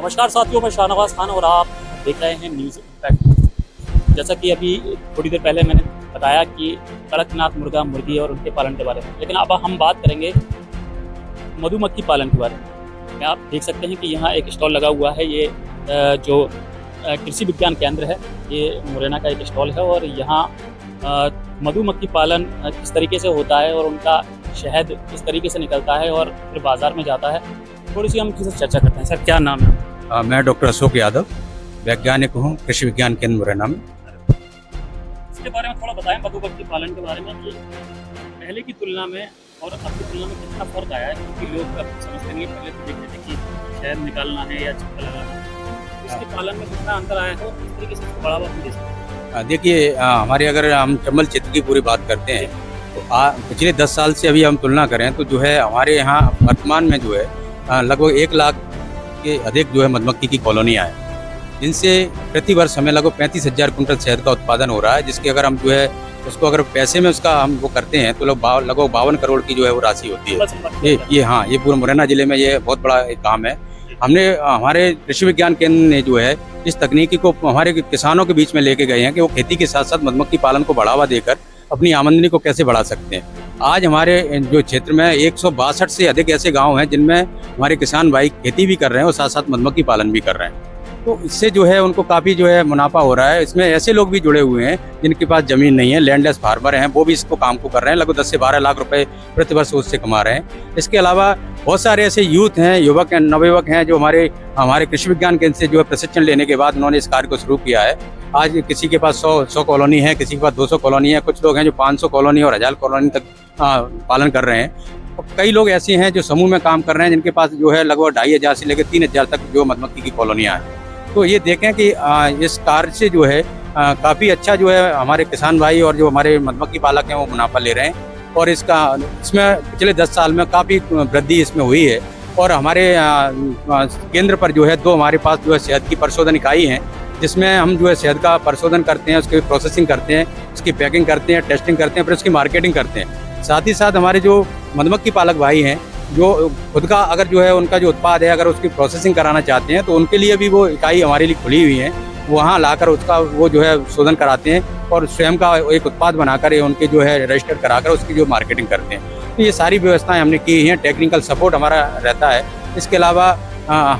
नमस्कार साथियों, मैं शाहनवाज खान और आप देख रहे हैं न्यूज़ इम्पैक्ट। जैसा कि अभी थोड़ी देर पहले मैंने बताया कि कड़कनाथ मुर्गा मुर्गी और उनके पालन के बारे में, लेकिन अब हम बात करेंगे मधुमक्खी पालन के बारे में। आप देख सकते हैं कि यहाँ एक स्टॉल लगा हुआ है। ये जो कृषि विज्ञान केंद्र है, ये मुरैना का एक स्टॉल है और यहाँ मधुमक्खी पालन किस तरीके से होता है और उनका शहद किस तरीके से निकलता है और फिर बाज़ार में जाता है, थोड़ी सी हम किसी से चर्चा करते हैं। सर, क्या नाम है? मैं डॉक्टर अशोक यादव, वैज्ञानिक हूँ कृषि विज्ञान केंद्र मुरैना में। इसके बारे में थोड़ा बताएं, मधुमक्खी पालन के बारे में, कि पहले की तुलना में और अब की तुलना में कितना फर्क आया है। क्योंकि लोग अब समझते नहीं, पहले तो देखते थे कि शहद निकालना है या छिपका लगाना है, इसके पालन में कितना अंतर आया है और किस तरीके से बढ़ावा मिल सकता है। देखिए, हमारे अगर हम चंबल क्षेत्र की पूरी बात करते हैं तो पिछले 10 साल से अभी हम तुलना करें तो जो है हमारे यहाँ वर्तमान में जो है लगभग 1 लाख के अधिक जो है मधुमक्खी की कॉलोनियाँ हैं, जिनसे प्रति वर्ष हमें लगभग 35,000 कुंटल शहद का उत्पादन हो रहा है। जिसके अगर हम जो है उसको अगर पैसे में उसका हम वो करते हैं तो लगभग 52 करोड़ की जो है वो राशि होती है। ये पूरे मुरैना जिले में ये बहुत बड़ा एक काम है। हमने हमारे कृषि विज्ञान केंद्र ने जो है इस तकनीकी को हमारे किसानों के बीच में लेके गए हैं कि वो खेती के साथ साथ मधुमक्खी पालन को बढ़ावा देकर अपनी आमदनी को कैसे बढ़ा सकते हैं। आज हमारे जो क्षेत्र में 162 से अधिक ऐसे गांव हैं जिनमें हमारे किसान भाई खेती भी कर रहे हैं और साथ साथ मधुमक्खी पालन भी कर रहे हैं। तो इससे जो है उनको काफ़ी जो है मुनाफा हो रहा है। इसमें ऐसे लोग भी जुड़े हुए हैं जिनके पास ज़मीन नहीं है, लैंडलेस फार्मर हैं, वो भी इसको काम को कर रहे हैं। लगभग 10 से 12 लाख रुपए प्रति वर्ष उससे कमा रहे हैं। इसके अलावा बहुत सारे ऐसे यूथ हैं, युवक हैं, नवयुवक हैं जो हमारे कृषि विज्ञान केंद्र से जो है प्रशिक्षण लेने के बाद उन्होंने इस कार्य को शुरू किया है। आज किसी के पास 100 कॉलोनी है, किसी के पास 200 कॉलोनी है, कुछ लोग हैं जो 500 कॉलोनी और 1000 कॉलोनी तक पालन कर रहे हैं। और कई लोग ऐसे हैं जो समूह में काम कर रहे हैं जिनके पास जो है लगभग 2500 से लेकर 3000 तक जो मधुमक्खी की कॉलोनियाँ हैं। तो ये देखें कि इस कार्य से जो है काफ़ी अच्छा जो है हमारे किसान भाई और जो हमारे मधुमक्खी पालक हैं वो मुनाफा ले रहे हैं। और इसमें पिछले 10 साल में काफ़ी वृद्धि इसमें हुई है। और हमारे केंद्र पर जो है 2 हमारे पास जो है शहद की परिशोधन इकाई हैं, जिसमें हम जो है शहद का परिशोधन करते हैं, उसकी प्रोसेसिंग करते हैं, उसकी पैकिंग करते हैं, टेस्टिंग करते हैं, फिर उसकी मार्केटिंग करते हैं। साथ ही साथ हमारे जो मधुमक्खी पालक भाई हैं जो खुद का अगर जो है उनका जो उत्पाद है अगर उसकी प्रोसेसिंग कराना चाहते हैं तो उनके लिए भी वो इकाई हमारे लिए खुली हुई है। वहाँ लाकर उसका वो जो है शोधन कराते हैं और स्वयं का एक उत्पाद बनाकर उनके जो है रजिस्टर कराकर उसकी जो मार्केटिंग करते हैं। तो ये सारी व्यवस्थाएं हमने की हैं। टेक्निकल सपोर्ट हमारा रहता है। इसके अलावा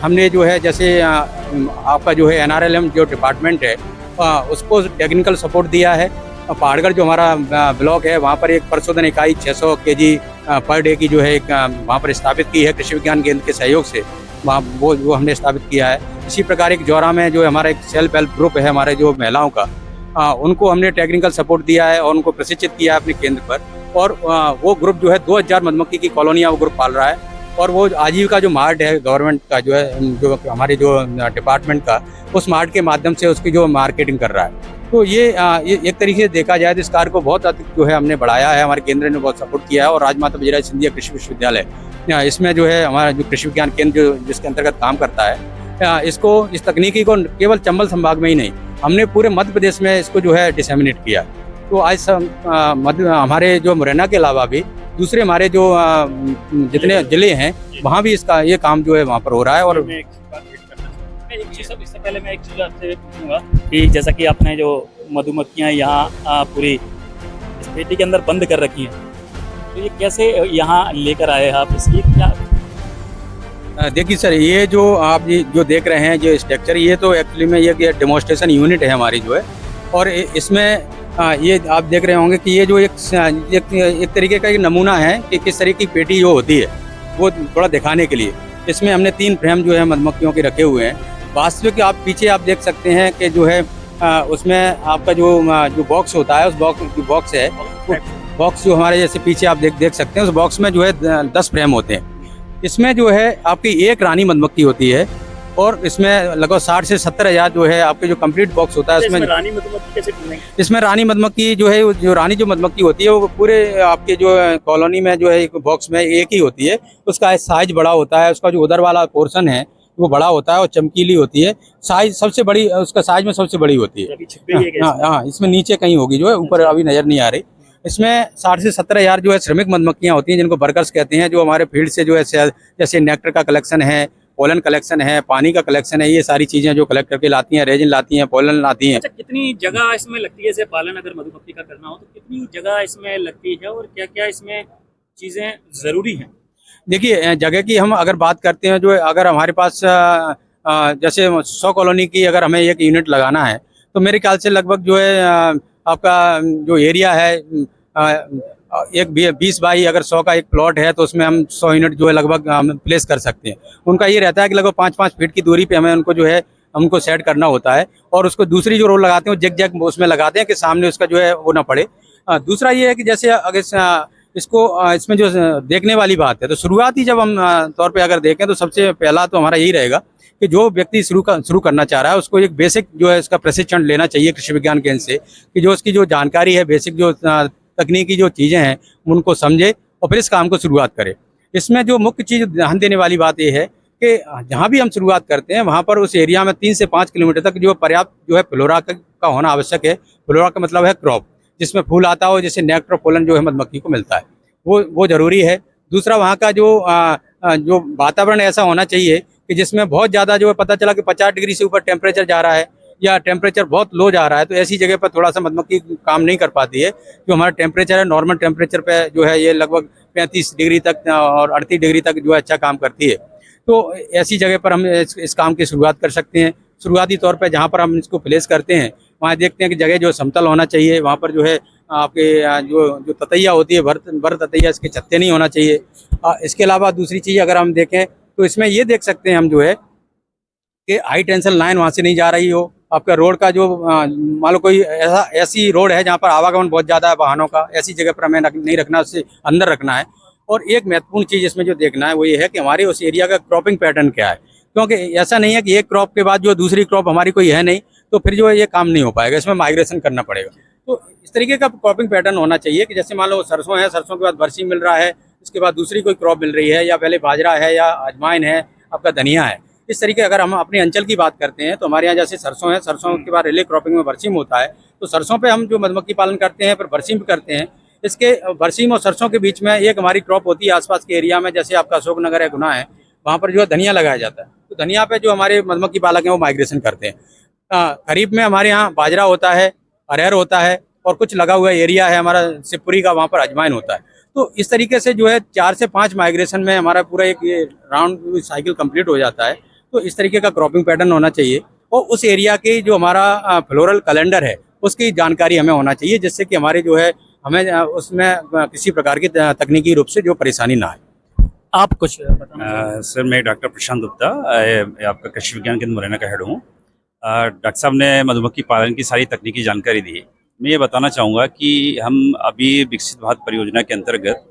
हमने जो है जैसे आपका जो है NRLM जो डिपार्टमेंट है उसको टेक्निकल सपोर्ट दिया है। पहाड़गढ़ जो हमारा ब्लॉक है वहाँ पर एक परिशोधन इकाई 600 kg पर डे की जो है एक वहाँ पर स्थापित की है कृषि विज्ञान केंद्र के सहयोग से। वहाँ वो हमने स्थापित किया है। इसी प्रकार एक जौरा में जो हमारा एक सेल्फ हेल्प ग्रुप है हमारे जो महिलाओं का, उनको हमने टेक्निकल सपोर्ट दिया है और उनको प्रशिक्षित किया है अपने केंद्र पर। और वो ग्रुप जो है 2000 मधुमक्खी की कॉलोनियाँ वो ग्रुप पाल रहा है। और वो आजीविका जो मार्ट है गवर्नमेंट का जो है जो हमारे जो डिपार्टमेंट का, उस मार्ट के माध्यम से उसकी जो मार्केटिंग कर रहा है। तो ये एक तरीके से देखा जाए तो इस कार्य को बहुत अधिक जो है हमने बढ़ाया है। हमारे केंद्र ने बहुत सपोर्ट किया है। और राजमाता विजयराज सिंधिया कृषि विश्वविद्यालय इसमें जो है हमारा जो कृषि विज्ञान केंद्र जिसके अंतर्गत काम करता है, इसको इस तकनीकी को केवल चंबल संभाग में ही नहीं, हमने पूरे मध्य प्रदेश में इसको जो है डिसेमिनेट किया। तो आज हमारे जो मुरैना के अलावा भी दूसरे हमारे जो जितने जिले हैं वहाँ भी इसका ये काम जो है वहाँ पर हो रहा है। और इससे पहले मैं एक चीज़ आपसे पूछूंगा कि जैसा कि आपने जो मधुमक्खियाँ यहाँ पूरी इस पेटी के अंदर बंद कर रखी हैं, तो ये कैसे यहाँ लेकर आए आप? इसकी क्या? देखिए सर, ये जो आप जो देख रहे हैं जो स्ट्रक्चर, ये तो एक्चुअली में ये डेमोन्स्ट्रेशन यूनिट है हमारी जो है। और इसमें ये आप देख रहे होंगे कि ये जो एक तरीके का एक नमूना है कि किस तरह की पेटी जो होती है वो थोड़ा दिखाने के लिए इसमें हमने 3 फ्रेम जो है मधुमक्खियों के रखे हुए हैं। वास्तविक आप पीछे आप देख सकते हैं कि जो है उसमें आपका जो बॉक्स होता है, उस बॉक्स है, बॉक्स जो हमारे जैसे पीछे आप देख सकते हैं, उस बॉक्स में जो है 10 फ्रेम होते हैं। इसमें जो है आपकी एक रानी मधुमक्खी होती है और इसमें लगभग 60 से 70 हज़ार जो है आपके जो कंप्लीट बॉक्स होता है उसमें रानी मधुमक्खी कैसे ढूंढेंगे? इसमें रानी मधुमक्खी जो है जो रानी जो मधुमक्खी होती है वो पूरे आपके जो कॉलोनी में जो है एक बॉक्स में एक ही होती है। उसका साइज बड़ा होता है, उसका जो उधर वाला पोर्शन है वो बड़ा होता है और चमकीली होती है। साइज सबसे बड़ी, उसका साइज में सबसे बड़ी होती है। हाँ, इसमें नीचे कहीं होगी जो है, ऊपर अभी नजर नहीं आ रही। इसमें 60 से 70 हज़ार जो है श्रमिक मधुमक्खियाँ होती हैं जिनको वर्कर्स कहते हैं, जो हमारे फील्ड से जो है जैसे नेक्टर का कलेक्शन है, पोलन कलेक्शन है, पानी का कलेक्शन है, ये सारी चीज़ें जो कलेक्ट करके लाती हैं, रेजिन लाती हैं, पोलन लाती हैं। अच्छा, कितनी जगह इसमें लगती है? जैसे पालन अगर मधुमक्खी का करना हो तो कितनी जगह इसमें लगती है और क्या क्या इसमें चीज़ें ज़रूरी हैं? देखिए जगह की हम अगर बात करते हैं, जो अगर हमारे पास जैसे 100 कॉलोनी की अगर हमें एक यूनिट लगाना है तो मेरे ख्याल से लगभग जो है आपका जो एरिया है एक 20 बाई अगर 100 का एक प्लॉट है तो उसमें हम 100 यूनिट जो है लगभग हम प्लेस कर सकते हैं। उनका ये रहता है कि लगभग 5-5 फीट की दूरी पे हमें उनको जो है हमको सेट करना होता है, और उसको दूसरी जो रोड लगाते हैं वो जग उसमें लगाते हैं कि सामने उसका जो है वो ना पड़े। दूसरा ये है कि जैसे अगर इसमें जो देखने वाली बात है, तो शुरुआती जब हम तौर पे अगर देखें तो सबसे पहला तो हमारा यही रहेगा कि जो व्यक्ति शुरू करना चाह रहा है उसको एक बेसिक जो है इसका प्रशिक्षण लेना चाहिए कृषि विज्ञान केंद्र से, कि जो उसकी जो जानकारी है, बेसिक जो तकनीकी जो चीज़ें हैं उनको समझे और फिर इस काम को शुरुआत करे। इसमें जो मुख्य चीज़ ध्यान देने वाली बात यह है कि जहाँ भी हम शुरुआत करते हैं वहाँ पर उस एरिया में 3 से 5 किलोमीटर तक जो पर्याप्त जो है फ्लोरा का होना आवश्यक है। फ्लोरा का मतलब है क्रॉप, जिसमें फूल आता हो, जिससे नेक्टर पोलन जो है मधुमक्खी को मिलता है, वो ज़रूरी है। दूसरा वहाँ का जो वातावरण ऐसा होना चाहिए कि जिसमें बहुत ज़्यादा जो है पता चला कि 50 डिग्री से ऊपर टेम्परेचर जा रहा है या टेम्परेचर बहुत लो जा रहा है, तो ऐसी जगह पर थोड़ा सा मधुमक्खी काम नहीं कर पाती है। जो हमारा टेम्परेचर है नॉर्मल टेम्परेचर पे जो है ये लगभग 35 डिग्री तक और 38 डिग्री तक जो है अच्छा काम करती है। तो ऐसी जगह पर हम इस काम की शुरुआत कर सकते हैं। शुरुआती तौर पर जहाँ पर हम इसको प्लेस करते हैं वहाँ देखते हैं कि जगह जो समतल होना चाहिए, वहाँ पर जो है आपके जो ततैया होती है भर ततैया, इसके छत्ते नहीं होना चाहिए। इसके अलावा दूसरी चीज़ अगर हम देखें तो इसमें ये देख सकते हैं हम जो है कि हाई टेंशन लाइन वहाँ से नहीं जा रही हो। आपका रोड का जो मान लो कोई ऐसी रोड है जहाँ पर आवागमन बहुत ज़्यादा है वाहनों का, ऐसी जगह पर हमें नहीं रखना, उससे अंदर रखना है। और एक महत्वपूर्ण चीज़ इसमें जो देखना है वो ये है कि हमारे उस एरिया का क्रॉपिंग पैटर्न क्या है, क्योंकि ऐसा नहीं है कि एक क्रॉप के बाद जो दूसरी क्रॉप हमारी कोई है नहीं तो फिर जो है ये काम नहीं हो पाएगा, इसमें माइग्रेशन करना पड़ेगा। तो इस तरीके का क्रॉपिंग पैटर्न होना चाहिए कि जैसे मान लो सरसों है, सरसों के बाद बरसीम मिल रहा है, उसके बाद दूसरी कोई क्रॉप मिल रही है, या पहले बाजरा है या अजवाइन है, आपका धनिया है। इस तरीके अगर हम अपने अंचल की बात करते हैं तो हमारे यहाँ जैसे सरसों है, सरसों के बाद रिले क्रॉपिंग में बरसीम होता है, तो सरसों पे हम जो मधुमक्खी पालन करते हैं फिर बरसीम भी करते हैं। इसके बरसीम और सरसों के बीच में एक हमारी क्रॉप होती है आसपास के एरिया में, जैसे आपका अशोकनगर है, गुना है, वहाँ पर जो है धनिया लगाया जाता है। तो धनिया पे जो हमारे मधुमक्खी पालक हैं वो माइग्रेशन करते हैं। खरीफ में हमारे यहाँ बाजरा होता है, अरहर होता है, और कुछ लगा हुआ एरिया है हमारा शिवपुरी का, वहाँ पर अजवाइन होता है। तो इस तरीके से जो है 4 से 5 माइग्रेशन में हमारा पूरा एक राउंड साइकिल कंप्लीट हो जाता है। तो इस तरीके का क्रॉपिंग पैटर्न होना चाहिए, और उस एरिया के जो हमारा फ्लोरल कैलेंडर है उसकी जानकारी हमें होना चाहिए, जिससे कि हमारे जो है हमें उसमें किसी प्रकार की तकनीकी रूप से जो परेशानी ना आए। आप कुछ बताना? सर मैं डॉक्टर प्रशांत गुप्ता, आपका कृषि विज्ञान केंद्र मुरैना का हेड हूँ। डॉक्टर साहब ने मधुमक्खी पालन की सारी तकनीकी जानकारी दी। मैं ये बताना चाहूँगा कि हम अभी विकसित भारत परियोजना के अंतर्गत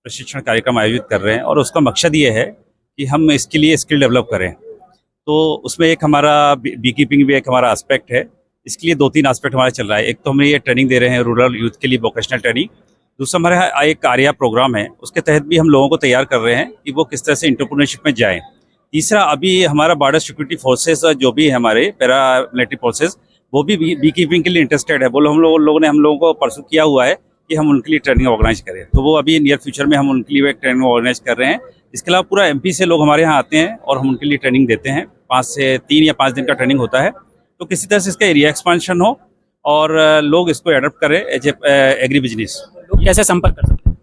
प्रशिक्षण कार्यक्रम आयोजित कर रहे हैं, और उसका मकसद ये है कि हम इसके लिए स्किल डेवलप करें। तो उसमें एक हमारा बी कीपिंग भी एक हमारा एस्पेक्ट है। इसके लिए 2-3 एस्पेक्ट हमारा चल रहा है। एक तो हम ये ट्रेनिंग दे रहे हैं रूरल यूथ के लिए, वोकेशनल ट्रेनिंग। दूसरा हमारा एक आर्या प्रोग्राम है, उसके तहत भी हम लोगों को तैयार कर रहे हैं कि वो किस तरह से एंटरप्रेन्योरशिप में जाएं। तीसरा, अभी हमारा बॉर्डर सिक्योरिटी फोर्सेस जो भी है हमारे पैरा मिलिट्री फोर्सेस, वो भी बी कीपिंग के लिए इंटरेस्टेड है। बोलो हम लोगों को परसू किया हुआ है कि हम उनके लिए ट्रेनिंग ऑर्गेनाइज करें, तो वो अभी नियर फ्यूचर में हम उनके लिए एक ट्रेनिंग ऑर्गेनाइज कर रहे हैं। इसके अलावा पूरा MP से लोग हमारे यहाँ आते हैं और हम उनके लिए ट्रेनिंग देते हैं। 3 या 5 दिन का ट्रेनिंग होता है। तो किसी तरह से इसका एरिया एक्सपांशन हो और लोग इसको एडप्ट करें एज एग्री बिजनेस। लोग कैसे संपर्क कर सकते हैं?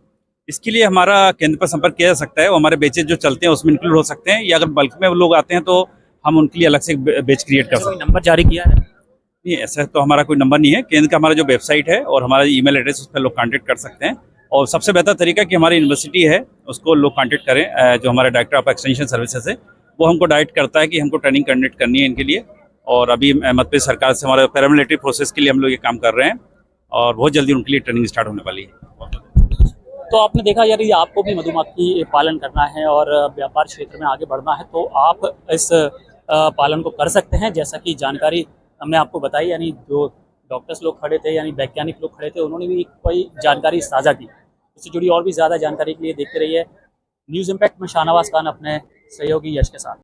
इसके लिए हमारा केंद्र पर संपर्क किया जा सकता है। वो हमारे बेचेज जो चलते हैं उसमें इंक्लूड हो सकते हैं, या अगर बल्क में लोग आते हैं तो हम उनके लिए अलग से बेच क्रिएट कर सकते हैं। नंबर जारी किया है? नहीं, ऐसा तो हमारा कोई नंबर नहीं है। केंद्र का हमारा जो वेबसाइट है और हमारा ईमेल एड्रेस, उस पर लोग कांटेक्ट कर सकते हैं। और सबसे बेहतर तरीका कि हमारी यूनिवर्सिटी है उसको लोग कांटेक्ट करें। जो हमारे डायरेक्टर ऑफ एक्सटेंशन सर्विसेज है वो हमको डायरेक्ट करता है कि हमको ट्रेनिंग कंडक्ट करनी है इनके लिए। और अभी मध्य प्रदेश सरकार से हमारे पैरामिलिट्री प्रोसेस के लिए हम लोग ये काम कर रहे हैं, और बहुत जल्दी उनके लिए ट्रेनिंग स्टार्ट होने वाली है। तो आपने देखा, यदि आपको भी मधुमक्खी पालन करना है और व्यापार क्षेत्र में आगे बढ़ना है तो आप इस पालन को कर सकते हैं। जैसा कि जानकारी हमने आपको बताई, यानी जो डॉक्टर्स लोग खड़े थे, यानी वैज्ञानिक लोग खड़े थे, उन्होंने भी कोई जानकारी साझा की। इससे जुड़ी और भी ज़्यादा जानकारी के लिए देखते रहिए न्यूज़ इम्पैक्ट में शाहनवाज खान अपने सहयोगी यश के साथ।